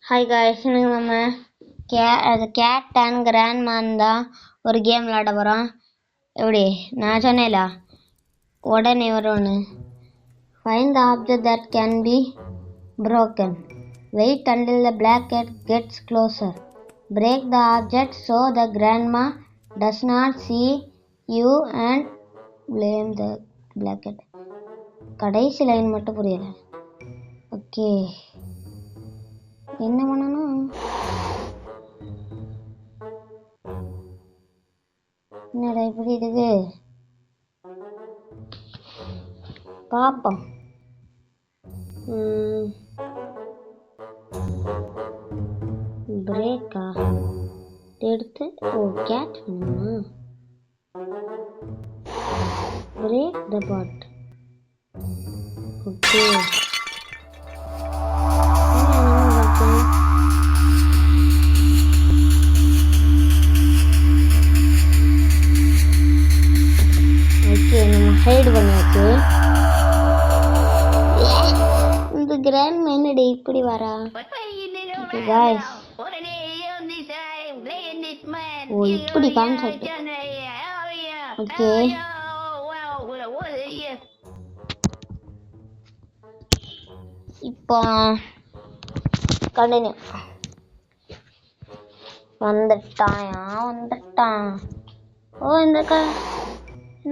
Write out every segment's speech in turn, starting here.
Hi guys, இன்னைக்கு நம்ம gate and கிராண்ட்மான் தான் ஒரு கேம் விளையாட போகிறோம். எப்படி நான் சொன்னேன்ல உடனே வரும்னு. Find the object that can be broken. Wait until the black cat gets closer. Break the object so the grandma does not see you and blame the black cat. கடைசி லைன் மட்டும் புரியல. ஓகே, என்ன பண்ணணும்? என்னடா இப்படி இருக்கு? பாப்போம். பிரேக்கா எடுத்து கேட் பண்ணுமா? Break the pot. ஓகே, நம்ம ஹைட் பண்ணியாச்சு. இந்த கிராண்ட் என்னடி இப்படி வரா? காய்ஸ், ஓ இப்படி கான்செப்ட். ஓகே, இப்போ கண்டினியூ. வந்துட்டான். ஓ இந்த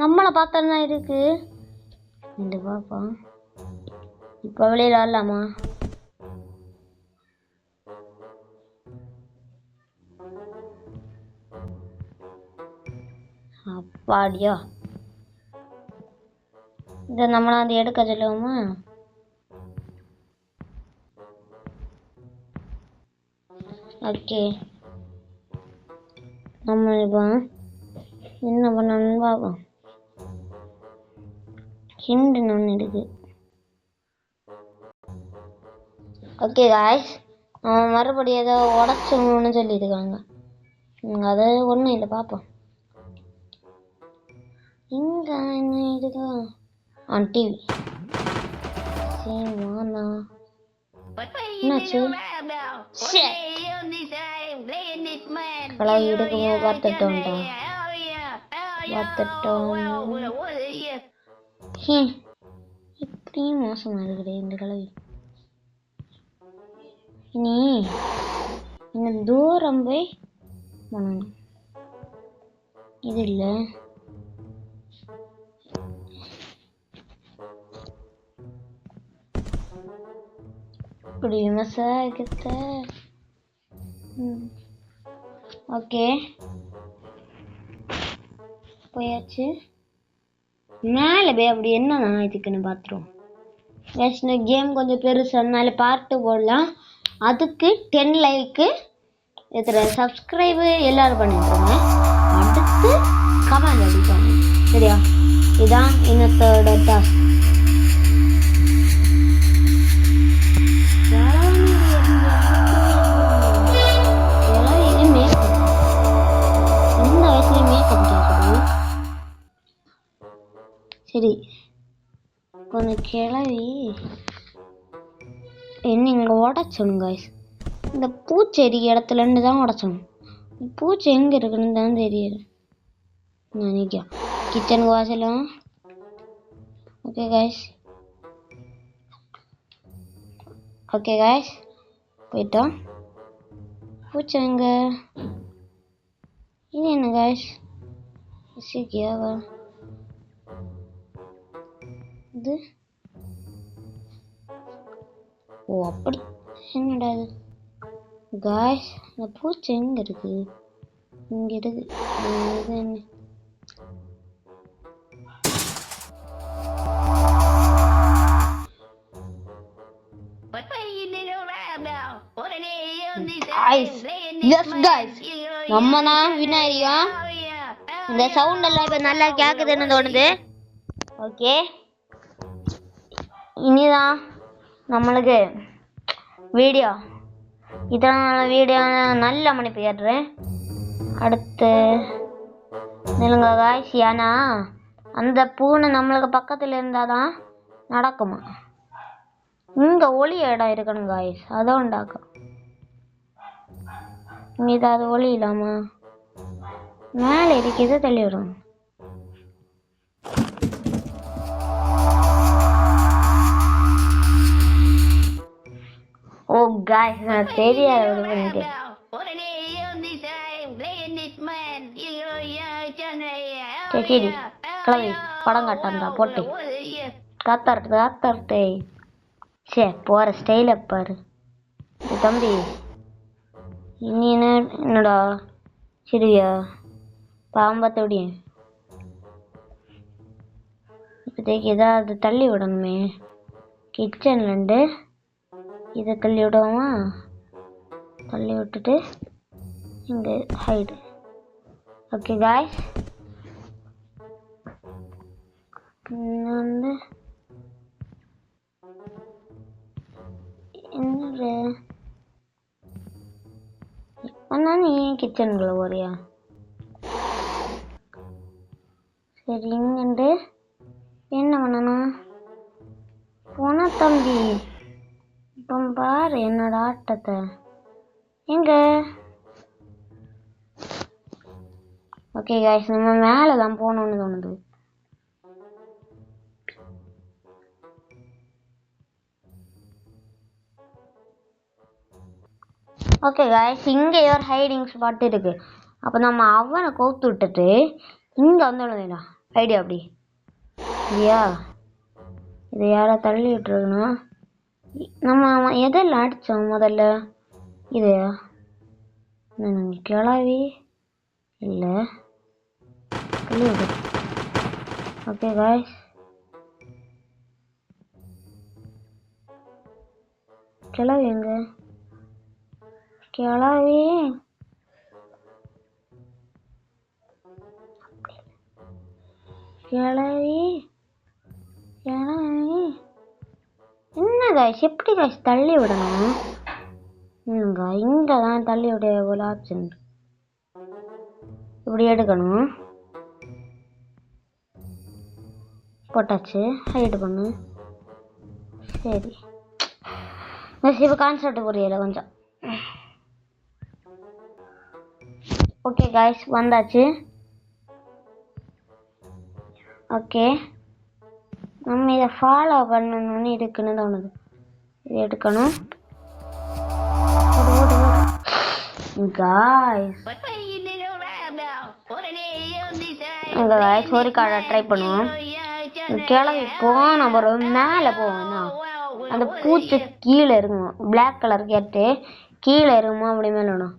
நம்மளை பார்த்தா இருக்கு. இந்த பாப்பா இப்போ வெளியில் வரலாமா? அப்பாடியோ, இதை நம்மளை வந்து எடுக்க சொல்லுவோமா? ஓகே, நம்ம இப்போ என்ன பண்ணணும்னு பார்ப்போம். ஹிண்ட் ஒன்று இருக்கு. ஓகே காய்ஸ், மறுபடியும் ஏதோ உடச்சுன்னு சொல்லியிருக்காங்க. அது ஒன்றும் இல்லை, பார்ப்போம். இங்க என்ன இருக்குதா? டிவி. சரிண்ணா, என்னாச்சு? எடுக்கும்போது பார்த்துட்டோம்டா. இப்படியும் மோசமா இருக்குதே இந்த கலவி. இனி இன்னும் தூரம் போய் பண்ணணும். இது இல்லை, இப்படி விமர்சகித்த. ஓகே, போயாச்சு. மேலே போய் அப்படி என்ன இதுக்குன்னு பார்த்துருவோம். இந்த கேம் கொஞ்சம் பெருசு, அதனால பார்ட்டு போடலாம். அதுக்கு 10 லைக்கு எத்தனை சப்ஸ்கிரைபு எல்லாரும் பண்ணிட்டுருங்க. அடுத்து கமெண்ட் அடிப்பாங்க, சரியா? இதுதான் இன்னத்தோட டாஸ்க். இந்த வயசுல மேக்கப் கேட்குது. சரி, கொஞ்சம் கிளவி என்ன இங்கே உடச்சணும் காய்ஸ். இந்த பூச்செடி இடத்துலன்னு தான் உடச்சணும். பூச்சி எங்கே இருக்குன்னு தான் தெரியுது. நினைக்கா கிச்சனுக்கு வாசலும். ஓகே காய்ஸ், போயிட்டோம். பூச்சி எங்க? இது என்ன காய்ஸ்? சீக்கியாவா இது? ஓ அப்படி. என்னடா இது காய்ஸ்? இந்த பூச்சி எங்க இருக்கு? இங்க இருக்கு. இது என்ன? நம்ம தான் வினாரியா. இந்த சவுண்ட் எல்லாம் இப்ப நல்லா கேக்குதுன்னு தோணுது. ஓகே, இனிதான் நம்மளுக்கு வீடியோ இதனால் வீடியோ நல்ல மணிப்பு ஏறுறேன். அடுத்து நிலுங்க காய்ஸ், ஏன்னா அந்த பூனை நம்மளுக்கு பக்கத்தில் இருந்தால் தான் நடக்குமா. இங்க ஒளி இடம் இருக்கணும் காய்ஸ், அதை உண்டாக்கும். இங்க ஏதாவது ஒளி இல்லாமா மேலே இருக்கு, இதை தள்ளி விடும். ஓ காய்ஸ், நான் தெரியாது பண்ணிட்டு. சரி கிளவி படம் காட்டான்டா போட்டு காத்தார்ட்டு சே போற ஸ்டைல பாரு தம்பி. இனி என்னடா சரியா பாம்பத்தோடிய இப்போதைக்கு ஏதாவது தள்ளி விடணுமே. கிச்சன்லேருந்து இதை தள்ளி விடுவோமா? தள்ளி விட்டுட்டு இங்கே ஹைடு. ஓகே காய்ஸ், வந்து என்ன இப்போனா நீ கிச்சனுக்குள்ள போறியா? சரி இங்கண்டு என்ன பண்ணணும்? போனா தம்பி இப்போ பாரு என்னோட ஆட்டத்தை எங்க. ஓகே காய்ஸ், நம்ம மேலே தான் போகணும்னு தோணுது. ஓகே காய்ஸ், இங்கே ஒரு ஹைடிங் ஸ்பாட் இருக்கு. அப்போ நம்ம அவனை கோத்து விட்டுட்டு இங்கே வந்து ஐடியா அப்படி இல்லையா? இதை யாரை தள்ளி விட்டுருக்குன்னா நம்ம எதெல்லாம் அடித்தோம் முதல்ல? இதையா கிளவி இல்லை தள்ளி விடு. ஓகே காய்ஸ், கிளவி எங்க? கிளவி கிளவி கிளவி என்ன காய்ஸ், எப்படி காய்ஸ் தள்ளி விடணும்? இங்கே தான் தள்ளி விட போல ஆப்ஷன். இப்படி எடுக்கணும். போட்டாச்சு, ஹைட் பண்ணு. சரி இப்போ கான்செப்ட் புரியல கொஞ்சம். ஓகே காய்ஸ், வந்தாச்சு. ஓகே, நம்ம இதை ஃபாலோ பண்ணணும்னு இருக்குன்னு தோணுது. இது எடுக்கணும். காய்ஸ் ஒரு கார்டை ட்ரை பண்ணுவோம். கிளவி போன பிறகு மேலே போவோம். அந்த பூச்சி கீழே இருக்குமா, பிளாக் கலர் கேட்டு கீழே இருக்குமா, அப்படி மேலே வேணும்.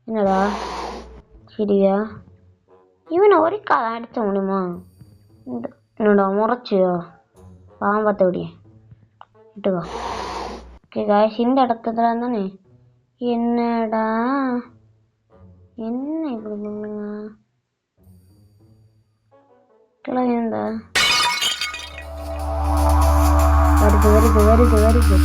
என்னடா சரியா இவனை ஒரு காலம் அடிச்ச முடியுமா? என்னடா முறைச்சியோ பாம்பத்தோடி விட்டுக்கோ. ஓகே காய்ஸ், இந்த இடத்துல தானே. என்னடா என்ன இப்படி பண்ணுங்க கிளவி இருந்தா வருது வருது வருது வருது.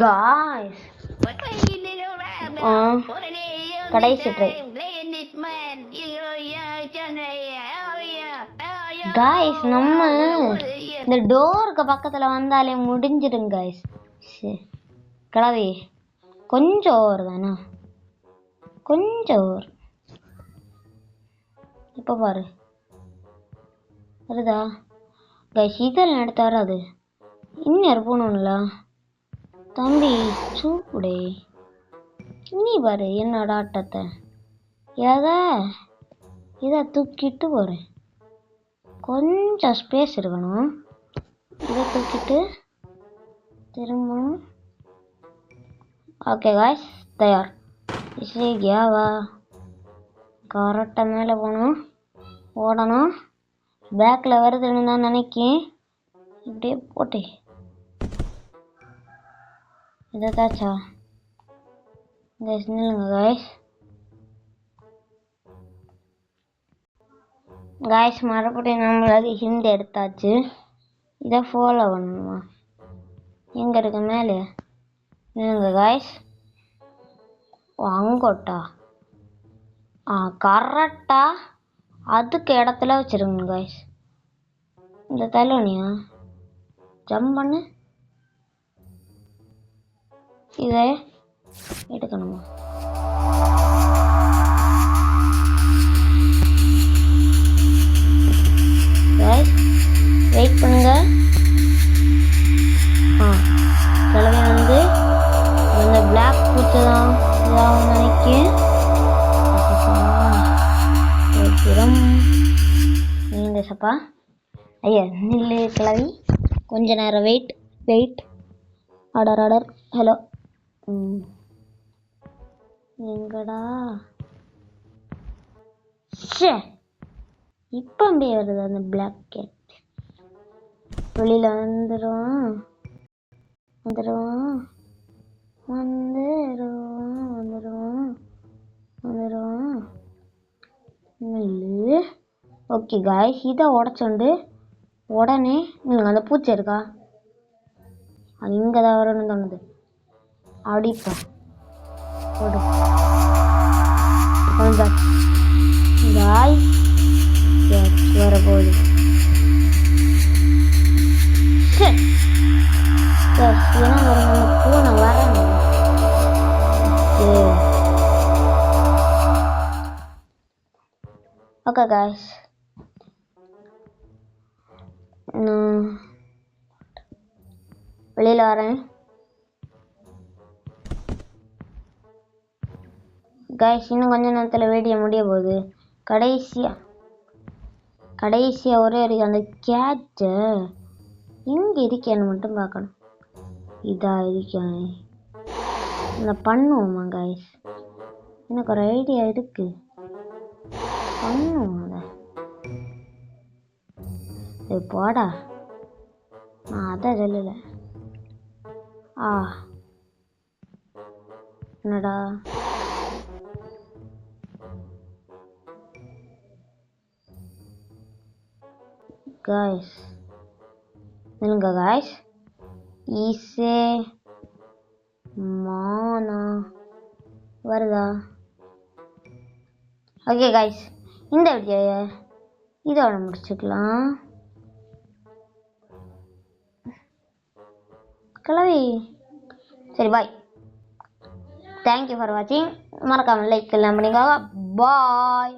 காய்ஸ் கடைசி ட்ரை. காய்ஸ் நம்ம இந்த டோருக்கு பக்கத்துல வந்தாலே முடிஞ்சிடும் காய்ஸ். கிளவி கொஞ்சம் ஓவர் தானே, கொஞ்சம் ஓவர். இப்போ பாரு வருதா கைஸ்? இதெல்லாம் எடுத்து வராது. இன்னும் போகணும்ல தம்பி, சூடே நீ பாரு என்னோட ஆட்டத்தை. இதை தூக்கிட்டு போகிறேன். கொஞ்சம் ஸ்பேஸ் இருக்கணும். இதை தூக்கிட்டு திரும்பவும். ஓகே காய்ஸ், தயார். வா கரெக்டாக மேலே போகணும், ஓடணும். பேக்கில் வருதுன்னு தான் நினைக்கேன். இப்படியே போட்டு இதை தாச்சா கைஸ், நில்லுங்க கைஸ். கைஸ் மறுபடியும் நம்மளுக்கு ஹிண்ட் எடுத்தாச்சு. இதை ஃபாலோ பண்ணணுமா? எங்கே இருக்கு மேலே? நில்லுங்க கைஸ். அங்கோட்டா கரெக்டாக அதுக்கு இடத்துல வச்சிருங்க காய்ஸ். இந்த தலைவனியா ஜம்ப் பண்ணு. இதை எடுக்கணுமா? காய்ஸ் வெயிட் பண்ணுங்க. கிளவி வந்து இந்த பிளாக் பூச்சி தான் இதாகும் நினைக்கிறேன். நீங்க சப்பா ஐயா நில்லு கிளவி, கொஞ்ச நேரம் வெயிட். Order hello. எங்கடா இப்போ அப்படியே வருது அந்த பிளாக் கேட். வெளியில வந்துடும். ஓகே காய்ஸ், இதை உடச்சோண்டு உடனே நீங்கள் அந்த பூச்சி இருக்கா அது இங்கே தான் வரணும்னு தோணுது. அடிப்பா காய்ஸ் வர போகுது. ஏன்னா நம்ம பூனை வரணும். ஓகே காய்ஸ், வெளியில் வரேன். காய்ஸ் இன்னும் கொஞ்ச நேரத்தில் வீடியோ முடிய போகுது. கடைசியாக ஒரே ஒரு அந்த கேட்டு எங்கே இருக்கேன்னு மட்டும் பார்க்கணும். இதா இருக்கேன். இந்த பண்ணுவோமா காய்ஸ்? எனக்கு ஒரு ஐடியா இருக்கு, பண்ணுவோம் அதை. போடா, நான் அதை சொல்லலை. என்னடா காய்ஸ் நில்லுங்க காய்ஸ். ஈஸே மானா வருதா? ஓகே காய்ஸ், இந்த வீடியோவை இதோட முடிச்சுக்கலாம். கிளவி சரி பாய். தேங்க்யூ ஃபார் வாட்சிங். மறக்காமல் லைக் எல்லாம் பண்ணிக்கோங்க. பாய்.